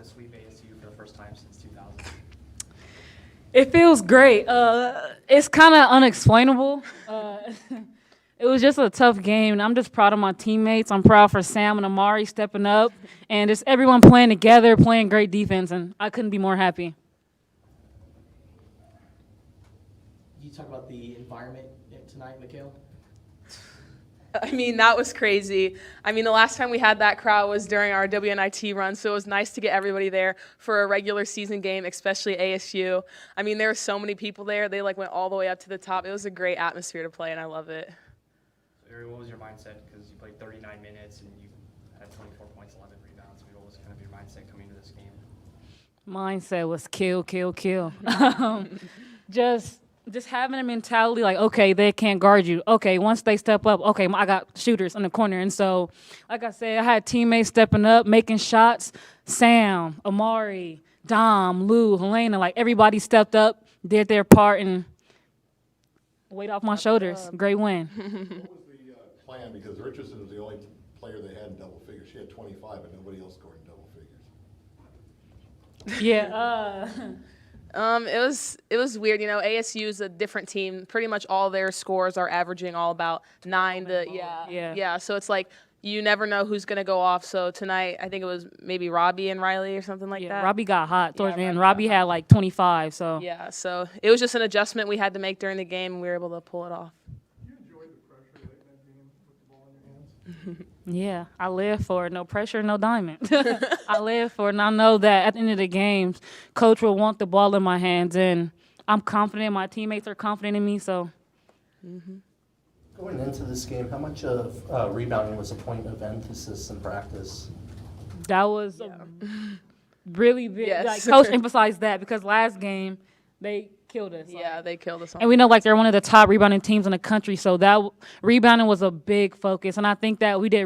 to sweep ASU for the first time since 2000? It feels great. It's kind of unexplainable. It was just a tough game, and I'm just proud of my teammates. I'm proud for Sam and Amari stepping up, and just everyone playing together, playing great defense, and I couldn't be more happy. You talk about the environment tonight, Mikhail? I mean, that was crazy. I mean, the last time we had that crowd was during our WNIT run, so it was nice to get everybody there for a regular season game, especially ASU. I mean, there were so many people there. They went all the way up to the top. It was a great atmosphere to play, and I love it. So, Ari, what was your mindset? Because you played 39 minutes and you had 24 points, 11 rebounds. What was kind of your mindset coming into this game? Mindset was kill, kill, kill. Just having a mentality like, okay, they can't guard you. Okay, once they step up, okay, I got shooters in the corner. And so, like I said, I had teammates stepping up, making shots. Sam, Amari, Dom, Lou, Helena, like everybody stepped up, did their part, and weight off my shoulders. Great win. What was the plan? Because Richardson was the only player they had in double figures. She had 25, and nobody else scored in double figures. Yeah. It was weird. You know, ASU is a different team. Pretty much all their scores are averaging all about 9 to yeah. So it's like you never know who's gonna go off. So tonight, I think it was maybe Robbie and Riley or something like that. Robbie got hot towards the end. Robbie had like 25. So yeah. So it was just an adjustment we had to make during the game, and we were able to pull it off. You enjoyed the pressure late in that game with the ball in your hands? yeah, I live for it. No pressure, no diamond. I live for it, and I know that at the end of the games, coach will want the ball in my hands, and I'm confident. My teammates are confident in me. So. Going into this game, how much of rebounding was a point of emphasis in practice? That was really big. Yes. Like, coach emphasized that because last game they killed us. Yeah, they killed us. And we know like they're one of the top rebounding teams in the country, so that rebounding was a big focus. And I think that we did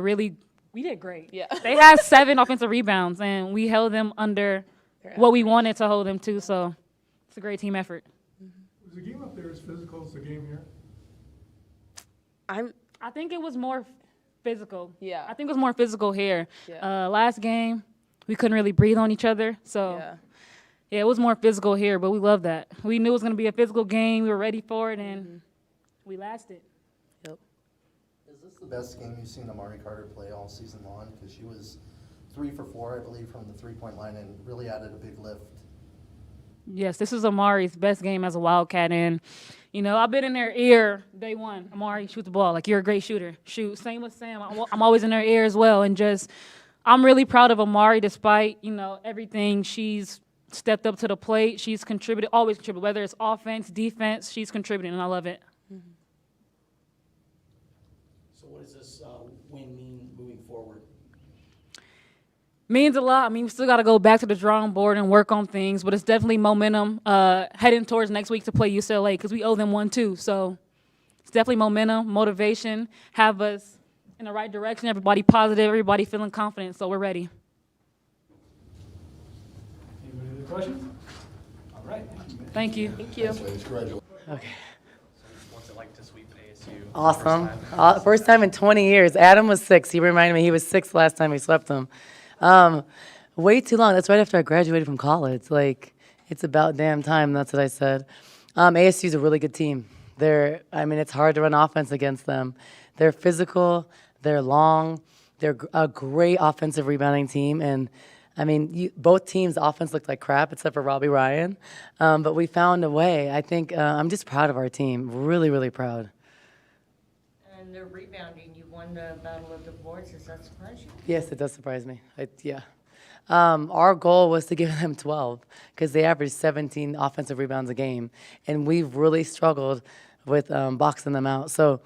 great. Yeah. They had 7 offensive rebounds, and we held them under what we wanted to hold them to. So it's a great team effort. Was the game up there as physical as the game here? I think it was more physical. Yeah. I think it was more physical here. Yeah. Last game, we couldn't really breathe on each other. So, yeah, it was more physical here, but we love that. We knew it was going to be a physical game. We were ready for it, and we lasted. Yep. Is this the best game you've seen Amari Carter play all season long? Because she was 3 for 4, I believe, from the three-point line and really added a big lift. Yes, this is Amari's best game as a Wildcat, and you know I've been in their ear day one. Amari, shoot the ball like you're a great shooter. Shoot. Same with Sam. I'm always in their ear as well, and just I'm really proud of Amari despite everything. She's stepped up to the plate. She's contributed, always contributed, whether it's offense, defense. She's contributing, and I love it. So what does this win mean moving forward? Means a lot. I mean, we still got to go back to the drawing board and work on things, but it's definitely momentum heading towards next week to play UCLA because we owe them one too. So it's definitely momentum, motivation, have us in the right direction, everybody positive, everybody feeling confident, so we're ready. Anybody other questions? All right. Thank you. Thank you. Thanks, ladies. Congratulations. Okay. What's it like to sweep ASU? Awesome. First time? First time in 20 years. Adam was 6. He reminded me he was 6 last time we swept him. Way too long. That's right after I graduated from college. Like, it's about damn time. That's what I said. ASU's a really good team. It's hard to run offense against them. They're physical. They're long. They're a great offensive rebounding team. And, both teams' offense looked like crap except for Robbie Ryan. But we found a way. I think I'm just proud of our team. Really, really proud. And the rebounding, you won the Battle of the Boards. Does that surprise you? Yes, it does surprise me. Our goal was to give them 12 because they average 17 offensive rebounds a game, and we've really struggled with boxing them out. So,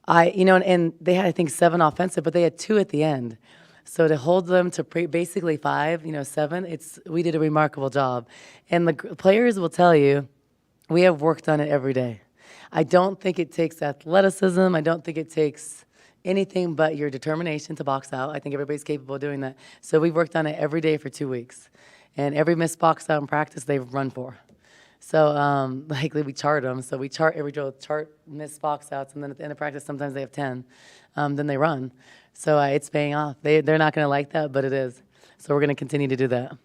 and they had I think 7 offensive, but they had 2 at the end. So to hold them to basically 5, 7, we did a remarkable job. And the players will tell you, we have worked on it every day. I don't think it takes athleticism. I don't think it takes anything but your determination to box out. I think everybody's capable of doing that. So we've worked on it every day for 2 weeks. And every missed box out in practice, they've run for. So we chart them. So we chart every drill, chart missed box outs, and then at the end of practice, sometimes they have 10. Then they run. So it's paying off. They're not going to like that, but it is. So we're going to continue to do that.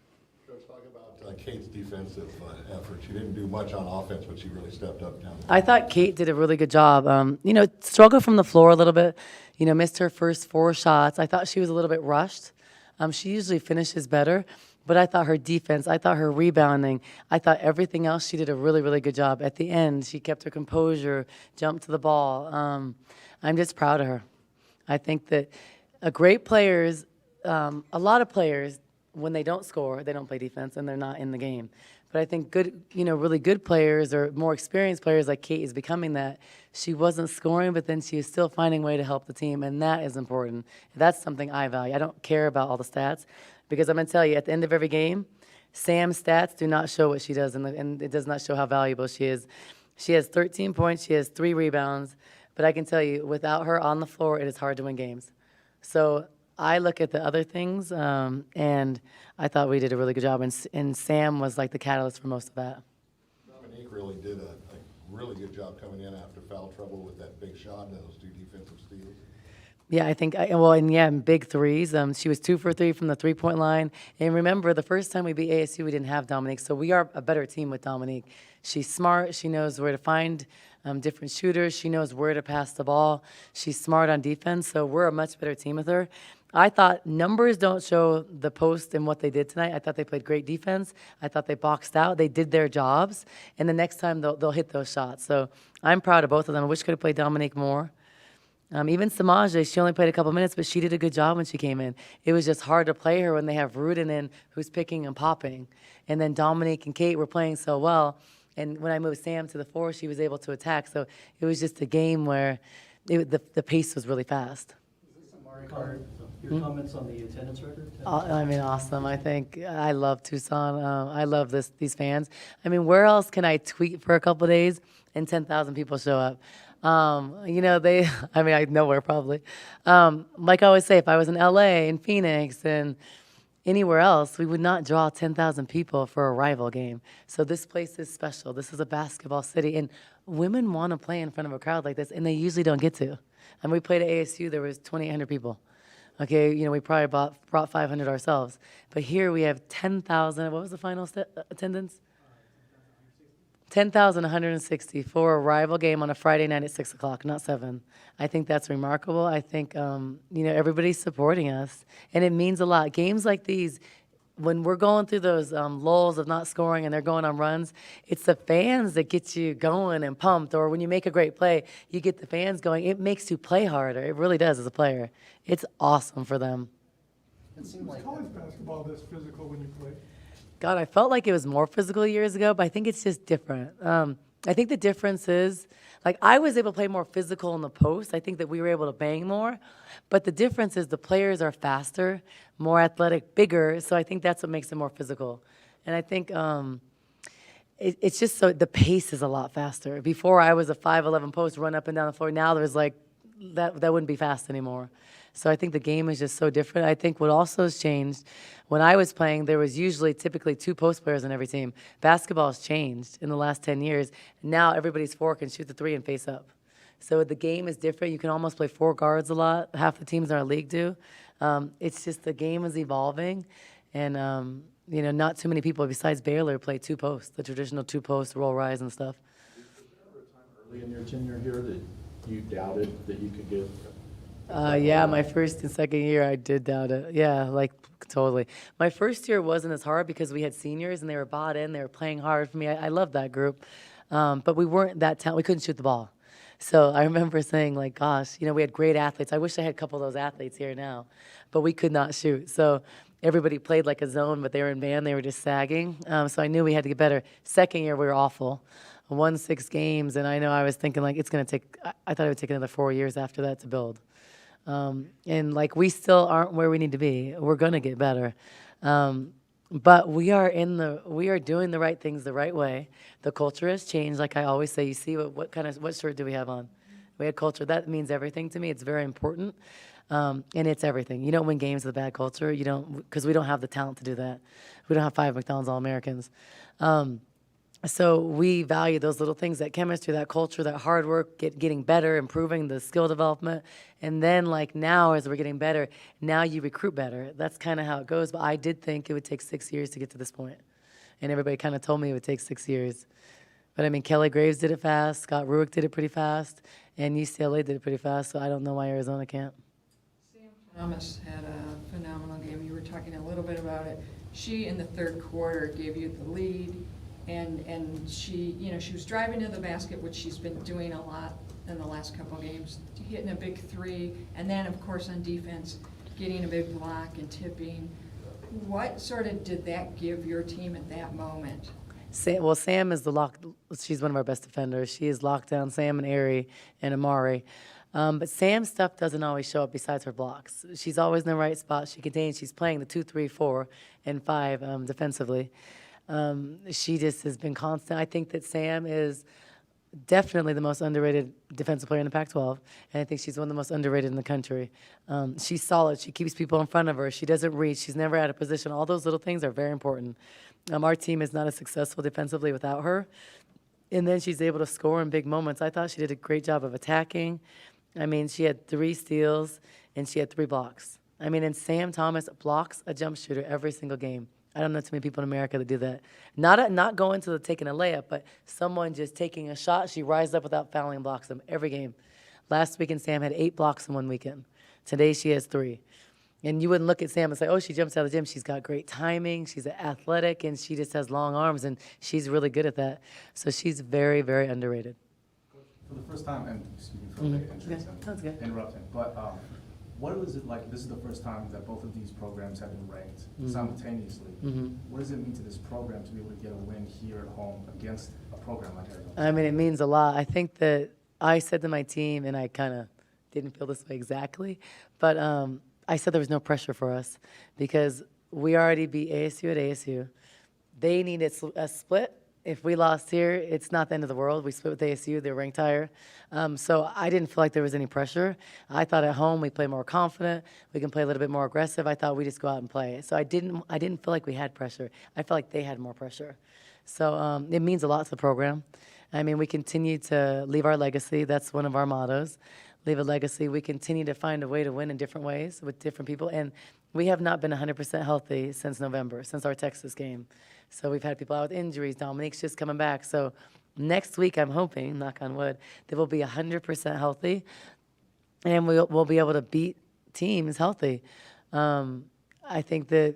Kate's defensive effort. She didn't do much on offense, but she really stepped up down. I thought Kate did a really good job. Struggled from the floor a little bit. Missed her first 4 shots. I thought she was a little bit rushed. She usually finishes better, but I thought her defense, I thought her rebounding, I thought everything else, she did a really, really good job. At the end, she kept her composure, jumped to the ball. I'm just proud of her. I think that a lot of players, when they don't score, they don't play defense and they're not in the game. But I think really good players or more experienced players like Kate is becoming that. She wasn't scoring, but then she is still finding a way to help the team, and that is important. That's something I value. I don't care about all the stats because I'm going to tell you, at the end of every game, Sam's stats do not show what she does, and it does not show how valuable she is. She has 13 points. She has 3 rebounds. But I can tell you, without her on the floor, it is hard to win games. So I look at the other things, and I thought we did a really good job, and Sam was like the catalyst for most of that. Dominique really did a really good job coming in after foul trouble with that big shot and those 2 defensive steals. Yeah, I think, big threes. She was 2 for 3 from the three-point line. And remember, the first time we beat ASU, we didn't have Dominique, so we are a better team with Dominique. She's smart. She knows where to find different shooters. She knows where to pass the ball. She's smart on defense, so we're a much better team with her. I thought numbers don't show the post and what they did tonight. I thought they played great defense. I thought they boxed out. They did their jobs, and the next time they'll hit those shots. So I'm proud of both of them. I wish I could have played Dominique more. Even Samaje, she only played a couple minutes, but she did a good job when she came in. It was just hard to play her when they have Rudin in who's picking and popping. And then Dominique and Kate were playing so well. And when I moved Sam to the 4, she was able to attack. So it was just a game where the pace was really fast. Your comments on the attendance record? Awesome. I love Tucson. I love these fans. Where else can I tweet for a couple of days and 10,000 people show up? Nowhere probably. Like I always say, if I was in LA, in Phoenix, and anywhere else, we would not draw 10,000 people for a rival game. So this place is special. This is a basketball city, and women want to play in front of a crowd like this, and they usually don't get to. We played at ASU, there was 2,800 people. Okay, we probably brought 500 ourselves. But here we have 10,000. What was the final attendance? 10,160 for a rival game on a Friday night at 6 o'clock, not 7. I think that's remarkable. I think, everybody's supporting us, and it means a lot. Games like these, when we're going through those lulls of not scoring and they're going on runs, it's the fans that get you going and pumped. Or when you make a great play, you get the fans going. It makes you play harder. It really does as a player. It's awesome for them. It seemed like college basketball this physical when you play? God, I felt like it was more physical years ago, but I think it's just different. I think the difference is, I was able to play more physical in the post. I think that we were able to bang more. But the difference is the players are faster, more athletic, bigger, so I think that's what makes it more physical. And I think it's just so the pace is a lot faster. Before, I was a 5'11" post, run up and down the floor. Now there's that wouldn't be fast anymore. So I think the game is just so different. I think what also has changed, when I was playing, there was typically 2 post players on every team. Basketball has changed in the last 10 years. Now everybody's 4 can shoot the 3 and face up. So the game is different. You can almost play 4 guards a lot. Half the teams in our league do. It's just the game is evolving. And, not too many people besides Baylor play 2 posts, the traditional 2 posts, roll rise and stuff. Was there ever a time early in your tenure here that you doubted that you could get? Yeah, my first and second year, I did doubt it. Yeah, totally. My first year wasn't as hard because we had seniors and they were bought in. They were playing hard for me. I loved that group. But we weren't that talented. We couldn't shoot the ball. So I remember saying, gosh, we had great athletes. I wish I had a couple of those athletes here now. But we could not shoot. So everybody played like a zone, but they were in man. They were just sagging. So I knew we had to get better. Second year, we were awful. Won 6 games, and I know I was thinking, it's going to take, I thought it would take another 4 years after that to build. And we still aren't where we need to be. We're gonna get better, but we are doing the right things the right way. The culture has changed, like I always say. You see what shirt do we have on? We had culture. That means everything to me. It's very important, and it's everything. You don't win games with a bad culture. You don't, because we don't have the talent to do that. We don't have 5 McDonald's All-Americans. So we value those little things, that chemistry, that culture, that hard work, getting better, improving the skill development. And then now as we're getting better, now you recruit better. That's kind of how it goes. But I did think it would take 6 years to get to this point. and everybody kind of told me it would take 6 years. But I mean, Kelly Graves did it fast, Scott Ruick did it pretty fast, and UCLA did it pretty fast, so I don't know why Arizona can't. Sam Thomas had a phenomenal game. You were talking a little bit about it. She, in the third quarter, gave you the lead, and she, you know, she was driving to the basket, which she's been doing a lot in the last couple games, hitting a big three, and then, of course, on defense, getting a big block and tipping. What sort of did that give your team at that moment? Sam is she's one of our best defenders. She is locked down, Sam and Ari and Amari. But Sam's stuff doesn't always show up besides her blocks. She's always in the right spot. She's playing the 2, 3, 4, and 5 defensively. She just has been constant. I think that Sam is definitely the most underrated defensive player in the Pac-12, and I think she's one of the most underrated in the country. She's solid. She keeps people in front of her. She doesn't reach. She's never out of position. All those little things are very important. Our team is not as successful defensively without her, and then she's able to score in big moments. I thought she did a great job of attacking. I mean, she had 3 steals, and she had 3 blocks. I mean, and Sam Thomas blocks a jump shooter every single game. I don't know too many people in America that do that. Not going to taking a layup, but someone just taking a shot. She rises up without fouling and blocks them every game. Last weekend, Sam had 8 blocks in one weekend. Today, she has 3. And you wouldn't look at Sam and say, oh, she jumps out of the gym. She's got great timing. She's athletic, and she just has long arms, and she's really good at that. So she's very, very underrated. For the first time, and excuse me for the entrance That's good. interrupting, but what is it like? This is the first time that both of these programs have been ranked simultaneously. What does it mean to this program to be able to get a win here at home against a program like Arizona? I mean, it means a lot. I think that I said to my team, and I kind of didn't feel this way exactly, but I said there was no pressure for us because we already beat ASU at ASU. They needed a split. If we lost here, it's not the end of the world. We split with ASU. They're ranked higher. So I didn't feel like there was any pressure. I thought at home we play more confident. We can play a little bit more aggressive. I thought we just go out and play. So I didn't feel like we had pressure. I felt like they had more pressure. So it means a lot to the program. I mean, we continue to leave our legacy. That's one of our mottos. Leave a legacy. We continue to find a way to win in different ways with different people. And we have not been 100% healthy since November, since our Texas game. So we've had people out with injuries. Dominique's just coming back. So next week, I'm hoping, knock on wood, that we'll be 100% healthy, and we'll be able to beat teams healthy. I think that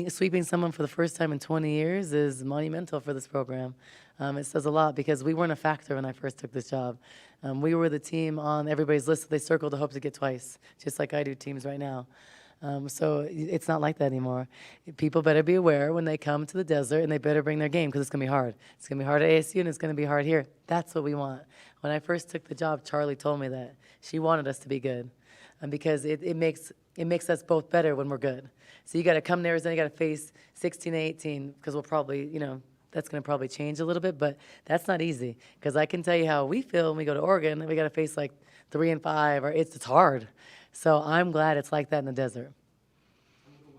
sweeping someone for the first time in 20 years is monumental for this program. It says a lot because we weren't a factor when I first took this job. We were the team on everybody's list that they circled to hope to get twice, just like I do teams right now. So it's not like that anymore. People better be aware when they come to the desert, and they better bring their game because it's going to be hard. It's going to be hard at ASU, and it's going to be hard here. That's what we want. When I first took the job, Charlie told me that. She wanted us to be good because it makes us both better when we're good. So you got to come to Arizona, you got to face 16, 18 because we'll probably, that's going to probably change a little bit, but that's not easy because I can tell you how we feel when we go to Oregon, and we got to face like 3 and 5, or it's hard. So I'm glad it's like that in the desert.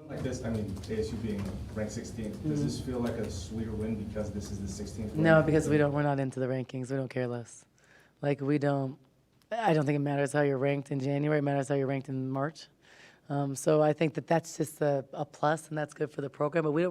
Like this, I mean, ASU being ranked 16th, does this feel like a sweeter win because this is the 16th? No, because we're not into the rankings. We don't care less. Like I don't think it matters how you're ranked in January. It matters how you're ranked in March. So I think that's just a plus, and that's good for the program. But we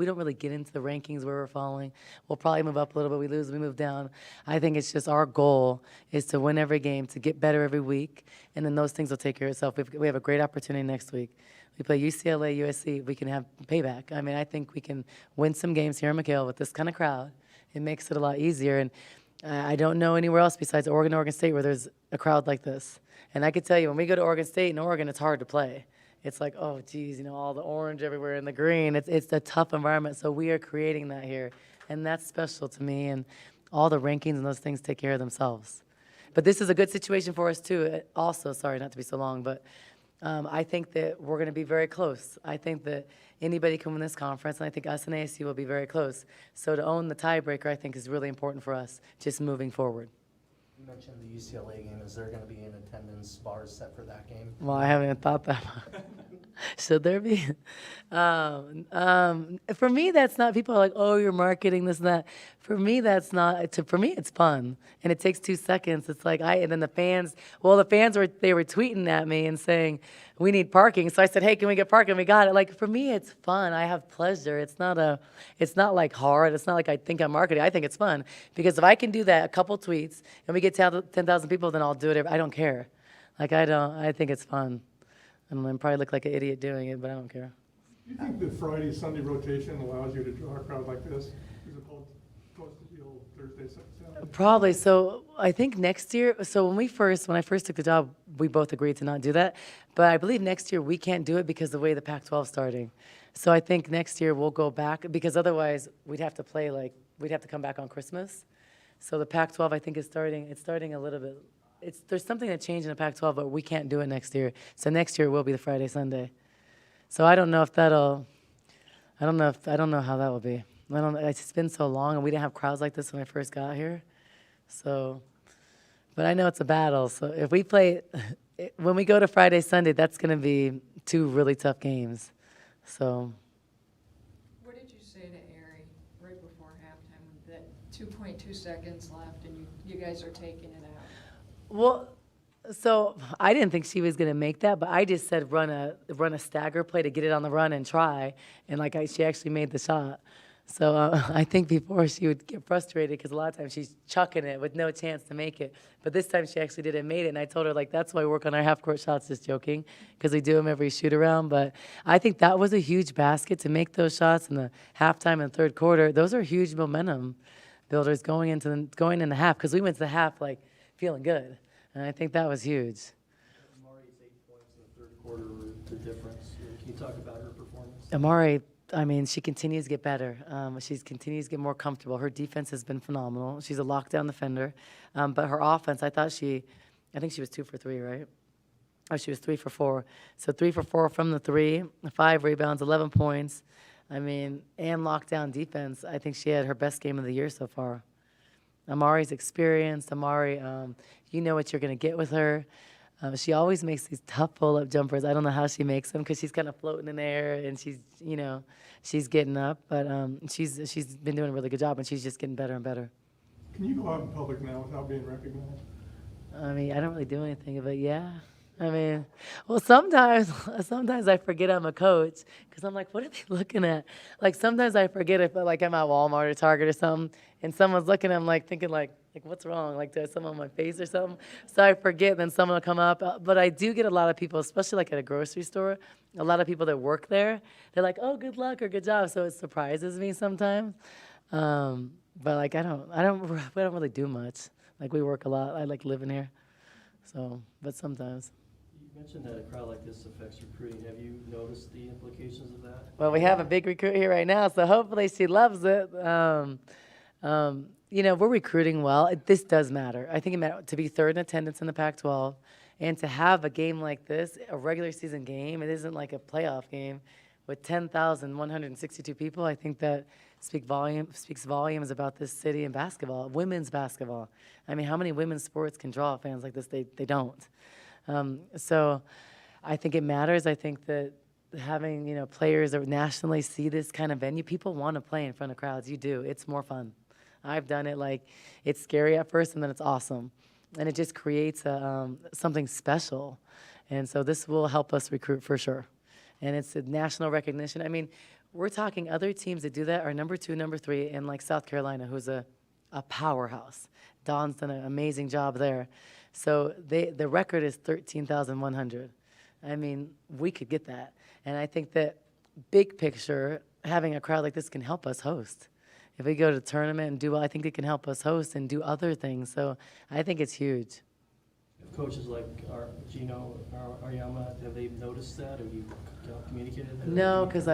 don't really get into the rankings where we're falling. We'll probably move up a little bit. We lose, we move down. I think it's just our goal is to win every game, to get better every week, and then those things will take care of itself. We have a great opportunity next week. We play UCLA, USC. We can have payback. I mean, I think we can win some games here in McHale with this kind of crowd. It makes it a lot easier. And I don't know anywhere else besides Oregon State where there's a crowd like this. And I can tell you, when we go to Oregon State in Oregon, it's hard to play. It's like, oh, geez, all the orange everywhere and the green. It's a tough environment, so we are creating that here. And that's special to me, and all the rankings and those things take care of themselves. But this is a good situation for us, too. Also, sorry not to be so long, but I think that we're going to be very close. I think that anybody can win this conference, and I think us and ASU will be very close. So to own the tiebreaker, I think, is really important for us, just moving forward. You mentioned the UCLA game. Is there going to be an attendance bar set for that game? Well, I haven't even thought that. Should there be? For me, that's not. People are like, "Oh, you're marketing this and that." For me, that's not. For me, it's fun, and it takes 2 seconds. It's like and then the fans. Well, the fans were tweeting at me and saying, we need parking. So I said, hey, can we get parking? We got it. Like, for me, it's fun. I have pleasure. It's not like hard. It's not like I think I'm marketing. I think it's fun. Because if I can do that, a couple tweets, and we get 10,000 people, then I'll do it. I don't care. Like, I think it's fun. And I probably look like an idiot doing it, but I don't care. Do you think the Friday, Sunday rotation allows you to draw a crowd like this, as opposed to the old Thursday, Saturday? Probably. So I think next year, so when I first took the job, we both agreed to not do that. But I believe next year we can't do it because of the way the Pac-12 is starting. So I think next year we'll go back, because otherwise we'd have to come back on Christmas. So the Pac-12, I think, it's starting a little bit. There's something that changed in the Pac-12, but we can't do it next year. So next year will be the Friday, Sunday. So I don't know how that will be. It's been so long, and we didn't have crowds like this when I first got here. So, but I know it's a battle. So if we play, when we go to Friday, Sunday, that's going to be 2 really tough games. So. What did you say to Ari right before halftime, that 2.2 seconds left and you guys are taking it out? Well, so I didn't think she was going to make that, but I just said run a stagger play to get it on the run and try, and she actually made the shot. So I think before she would get frustrated, because a lot of times she's chucking it with no chance to make it. But this time she actually did it and made it, and I told her, like, that's why we work on our half-court shots, just joking, because we do them every shoot-around. But I think that was a huge basket to make those shots in the halftime and third quarter. Those are huge momentum builders going into the half, because we went to the half, like, feeling good. And I think that was huge. Amari's 8 points in the third quarter were the difference. Can you talk about her performance? Amari, I mean, she continues to get better. She continues to get more comfortable. Her defense has been phenomenal. She's a lockdown defender. But her offense, I think she was 2 for 3, right? Oh, she was 3 for 4. So 3 for 4 from the 3, 5 rebounds, 11 points. I mean, and lockdown defense. I think she had her best game of the year so far. Amari's experienced. Amari, you know what you're going to get with her. She always makes these tough pull-up jumpers. I don't know how she makes them, because she's kind of floating in the air and she's getting up. But she's been doing a really good job, and she's just getting better and better. Can you go out in public now without being recognized? I mean, I don't really do anything, but yeah. I mean, well, sometimes I forget I'm a coach, because I'm like, what are they looking at? Like, sometimes I forget if, like, I'm at Walmart or Target or something, and someone's looking, I'm like thinking, like what's wrong? Like, do I have something on my face or something? So I forget, and then someone will come up. But I do get a lot of people, especially like at a grocery store, a lot of people that work there. They're like, oh, good luck or good job. So it surprises me sometimes. But like, we don't really do much. Like, we work a lot. I like living here. So, but sometimes. You mentioned that a crowd like this affects recruiting. Have you noticed the implications of that? Well, we have a big recruit here right now, so hopefully she loves it. We're recruiting well. This does matter. I think it matters to be third in attendance in the Pac-12, and to have a game like this, a regular season game. It isn't like a playoff game with 10,162 people. I think that speaks volumes about this city and basketball, women's basketball. I mean, how many women's sports can draw fans like this? They don't. So I think it matters. I think that having, players that nationally see this kind of venue, people want to play in front of crowds. You do. It's more fun. I've done it. Like, it's scary at first, and then it's awesome. And it just creates something special. And so this will help us recruit for sure. And it's a national recognition. I mean, we're talking other teams that do that are number 2, number 3 in, like, South Carolina, who's a powerhouse. Dawn's done an amazing job there. So the record is 13,100. I mean, we could get that. And I think that big picture, having a crowd like this can help us host. If we go to the tournament and do well, I think it can help us host and do other things. So I think it's huge. If coaches like Gino or Aryama, have they noticed that? Have you communicated that? No, because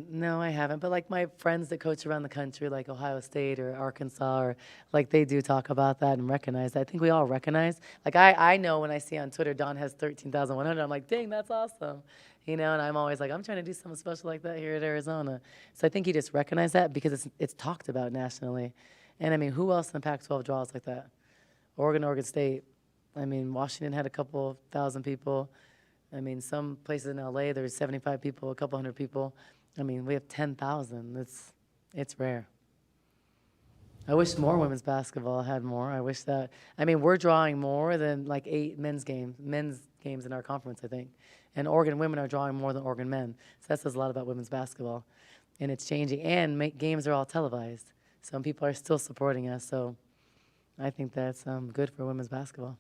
no, I haven't. But like my friends that coach around the country, like Ohio State or Arkansas, or like they do talk about that and recognize that. I think we all recognize. Like I know when I see on Twitter Dawn has 13,100, I'm like, dang, that's awesome. And I'm always like, I'm trying to do something special like that here at Arizona. So I think you just recognize that because it's talked about nationally. And I mean, who else in the Pac-12 draws like that? Oregon State. I mean, Washington had a couple thousand people. I mean, some places in LA, there's 75 people, a couple hundred people. I mean, we have 10,000. It's rare. I wish more women's basketball had more. I wish that, I mean, we're drawing more than like 8 men's games in our conference, I think. And Oregon women are drawing more than Oregon men. So that says a lot about women's basketball. And it's changing. And games are all televised. Some people are still supporting us. So I think that's good for women's basketball.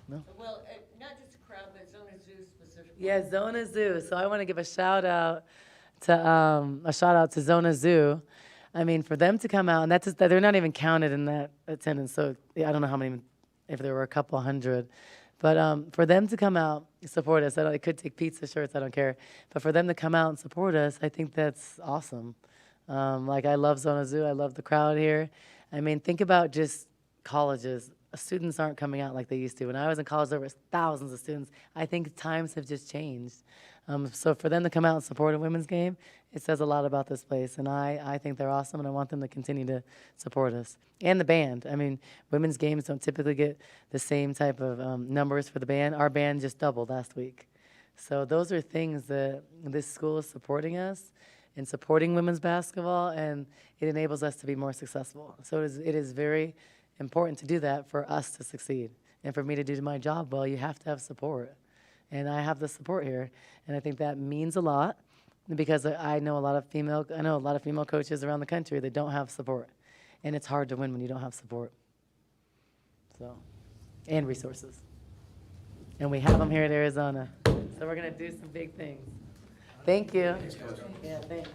No? Well, not just the crowd, but Zona Zoo specifically. Yeah, Zona Zoo. So I want to give a shout out to Zona Zoo. I mean, for them to come out, and they're not even counted in that attendance. So yeah, I don't know how many, if there were a couple hundred, but for them to come out support us, it could take pizza shirts, I don't care, but for them to come out and support us, I think that's awesome. Like I love Zona Zoo, I love the crowd here. I mean, think about just colleges. Students aren't coming out like they used to. When I was in college, there was thousands of students. I think times have just changed. So for them to come out and support a women's game, it says a lot about this place. And I think they're awesome, and I want them to continue to support us. And the band. I mean, women's games don't typically get the same type of numbers for the band. Our band just doubled last week. So those are things that this school is supporting us and supporting women's basketball, and it enables us to be more successful. So it is very important to do that for us to succeed. And for me to do my job well, you have to have support. And I have the support here. And I think that means a lot because I know a lot of female coaches around the country that don't have support. And it's hard to win when you don't have support. So, and resources. And we have them here at Arizona. So we're going to do some big things. Thank you. Yeah, thanks.